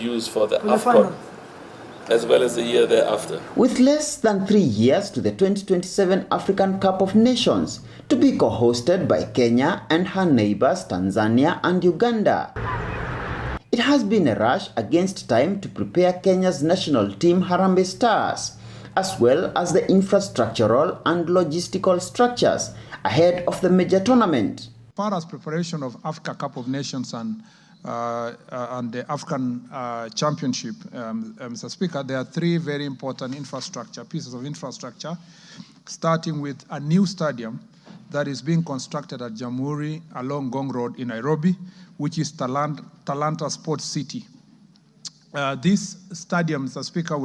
use for the Afcon as well as the year thereafter. With less than 3 years to the 2027 African Cup of Nations, to be co-hosted by Kenya and her neighbors Tanzania and Uganda, it has been a rush against time to prepare Kenya's national team Harambee Stars, as well as the infrastructural and logistical structures ahead of the major tournament. As far as preparation of Africa Cup of Nations and the African Championship, Mr. Speaker, there are three very important pieces of infrastructure, starting with a new stadium that is being constructed at Jamhuri along Ngong Road in Nairobi, which is Talanta Sports City. This stadium, Mr. Speaker,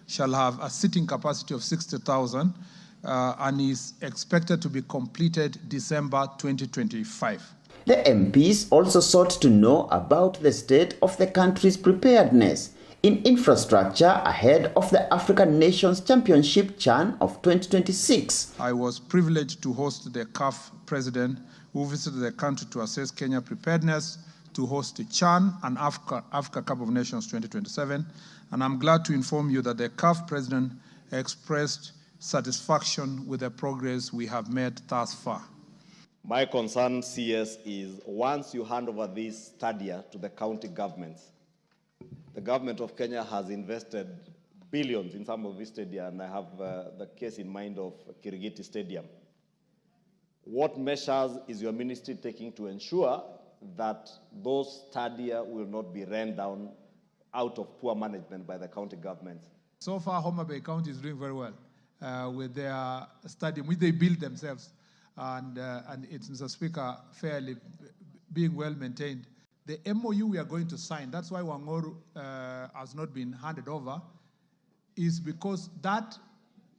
shall have a seating capacity of 60,000 and is expected to be completed December 2025. The MPs also sought to know about the state of the country's preparedness in infrastructure ahead of the African Nations Championship CHAN of 2026. I was privileged to host the CAF president who visited the country to assess Kenya preparedness to host the CHAN and Africa Cup of Nations 2027. And I'm glad to inform you that the CAF president expressed satisfaction with the progress we have made thus far. My concern, CS, is once you hand over this stadia to the county governments, the government of Kenya has invested billions in some of these stadia, and I have the case in mind of Kirigiti Stadium. What measures is your ministry taking to ensure that those stadia will not be run down out of poor management by the county governments? So far, Homa Bay County is doing very well with their stadium, which they built themselves. And it's, Mr. Speaker, fairly being well maintained. The MOU we are going to sign, that's why Wangoru has not been handed over, is because that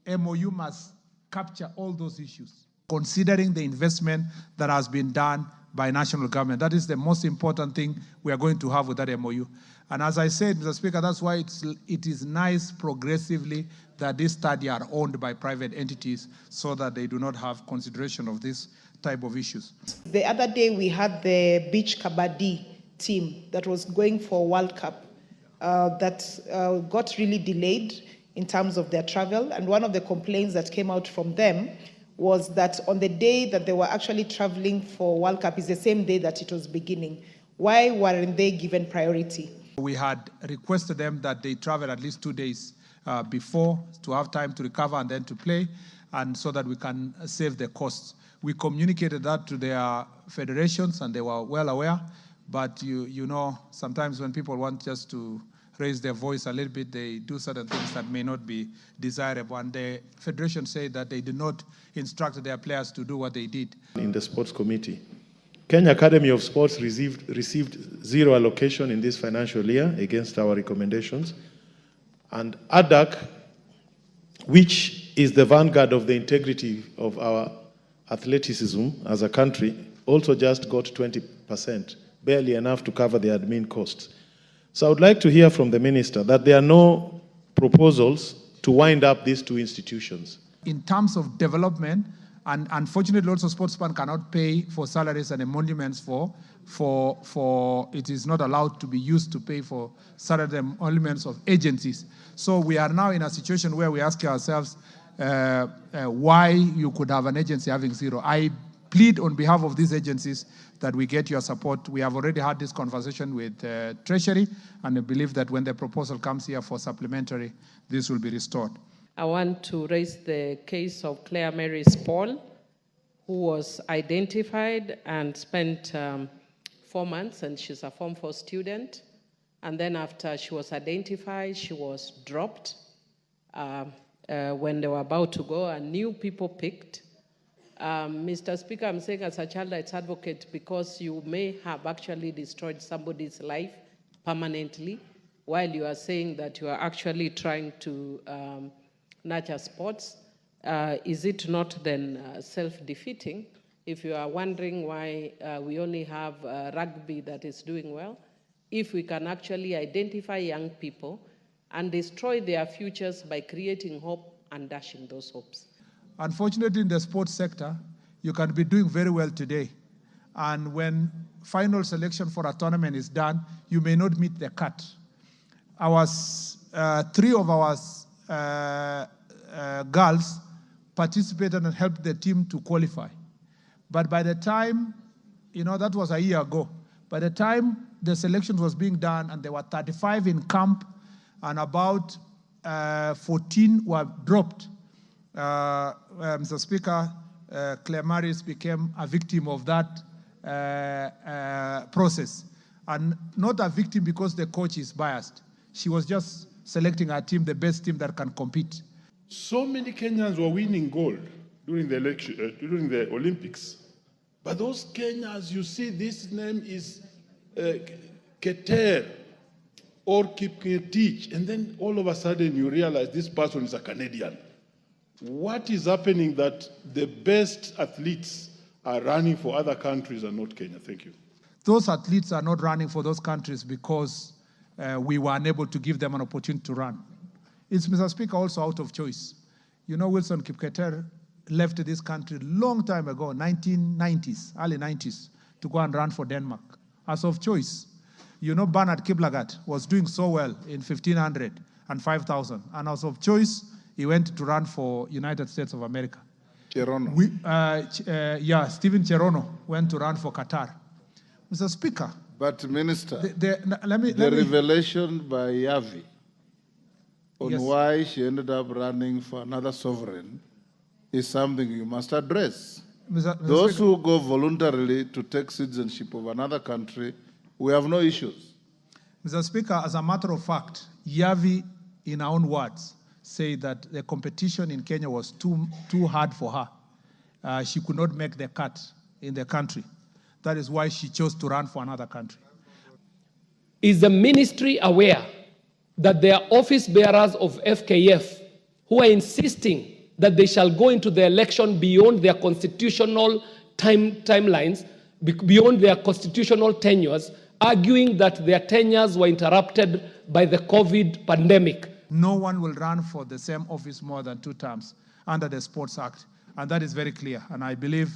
MOU must capture all those issues, considering the investment that has been done by national government. That is the most important thing we are going to have with that MOU. And as I said, Mr. Speaker, that's why it is nice progressively that these stadia are owned by private entities so that they do not have consideration of this type of issues. The other day we had the beach kabaddi team that was going for World Cup that got really delayed in terms of their travel. And one of the complaints that came out from them was that on the day that they were actually traveling for World Cup is the same day that it was beginning. Why weren't they given priority? We had requested them that they travel at least 2 days before to have time to recover and then to play, and so that we can save the costs. We communicated that to their federations and they were well aware, but you know, sometimes when people want just to raise their voice a little bit, they do certain things that may not be desirable. And the federation said that they did not instruct their players to do what they did. In the sports committee, Kenya Academy of Sports received zero allocation in this financial year against our recommendations. And ADAC, which is the vanguard of the integrity of our athleticism as a country, also just got 20%, barely enough to cover the admin costs. So I would like to hear from the minister that there are no proposals to wind up these two institutions. In terms of development, and unfortunately also Sportspan cannot pay for salaries and emoluments for it is not allowed to be used to pay for salaries and emoluments of agencies. So we are now in a situation where we ask ourselves why you could have an agency having zero. I plead on behalf of these agencies that we get your support. We have already had this conversation with Treasury, and I believe that when the proposal comes here for supplementary, this will be restored. I want to raise the case of Claire Mary's Paul, who was identified and spent 4 months, and she's a Form 4 student. And then after she was identified, she was dropped. When they were about to go, and new people picked. Mr. Speaker, I'm saying as a child rights advocate, because you may have actually destroyed somebody's life permanently, while you are saying that you are actually trying to nurture sports. Is it not then self-defeating? If you are wondering why we only have rugby that is doing well, if we can actually identify young people and destroy their futures by creating hope and dashing those hopes. Unfortunately, in the sports sector, you can be doing very well today, And when final selection for a tournament is done, you may not meet the cut. Three of our girls participated and helped the team to qualify. But by the time, that was a year ago, by the time the selection was being done and there were 35 in camp and about 14 were dropped, Mr. Speaker, Claire Maris became a victim of that process. And not a victim because the coach is biased. She was just selecting her team, the best team that can compete. So many Kenyans were winning gold during the during the Olympics. But those Kenyans, you see, this name is Keter or Kipketich, and then all of a sudden you realize this person is a Canadian. What is happening that the best athletes are running for other countries and not Kenya? Thank you. Those athletes are not running for those countries because we were unable to give them an opportunity to run. It's, Mr. Speaker, also out of choice. Wilson Kipketer left this country long time ago, 1990s, early 90s, to go and run for Denmark, as of choice. Bernard Kiplagat was doing so well in 1500 and 5000, and as of choice, he went to run for United States of America. Cherono. Stephen Cherono went to run for Qatar. Mr. Speaker. But Minister, the revelation by Yavi on Yes. why she ended up running for another sovereign is something you must address. Mr. Those Speaker, who go voluntarily to take citizenship of another country, we have no issues. Mr. Speaker, as a matter of fact, Yavi, in her own words, said that the competition in Kenya was too hard for her. She could not make the cut in the country. That is why she chose to run for another country. Is the ministry aware that there are office bearers of FKF who are insisting that they shall go into the election beyond their constitutional timelines, beyond their constitutional tenures, arguing that their tenures were interrupted by the COVID pandemic? No one will run for the same office more than 2 terms under the Sports Act, and that is very clear. And I believe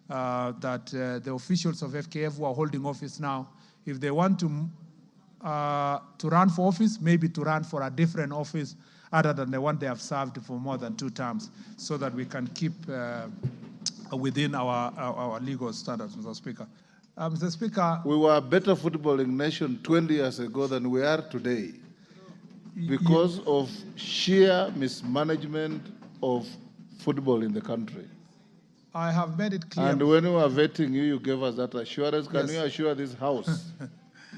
that the officials of FKF who are holding office now, if they want to run for office, maybe to run for a different office other than the one they have served for more than 2 terms, so that we can keep within our legal standards, Mr. Speaker. Mr. Speaker, We were a better footballing nation 20 years ago than we are today because of sheer mismanagement of football in the country. I have made it clear. And when we were vetting you, you gave us that assurance. Can Yes. you assure this House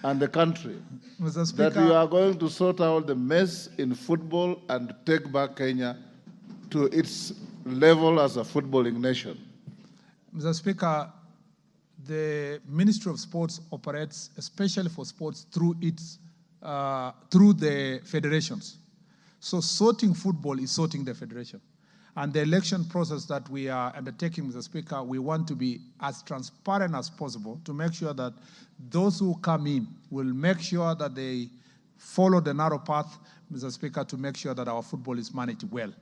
and the country Mr. Speaker, that you are going to sort out the mess in football and take back Kenya to its level as a footballing nation? Mr. Speaker, the Ministry of Sports operates, especially for sports, through the federations. So sorting football is sorting the federation. And the election process that we are undertaking, Mr. Speaker, we want to be as transparent as possible to make sure that those who come in will make sure that they follow the narrow path, Mr. Speaker, to make sure that our football is managed well.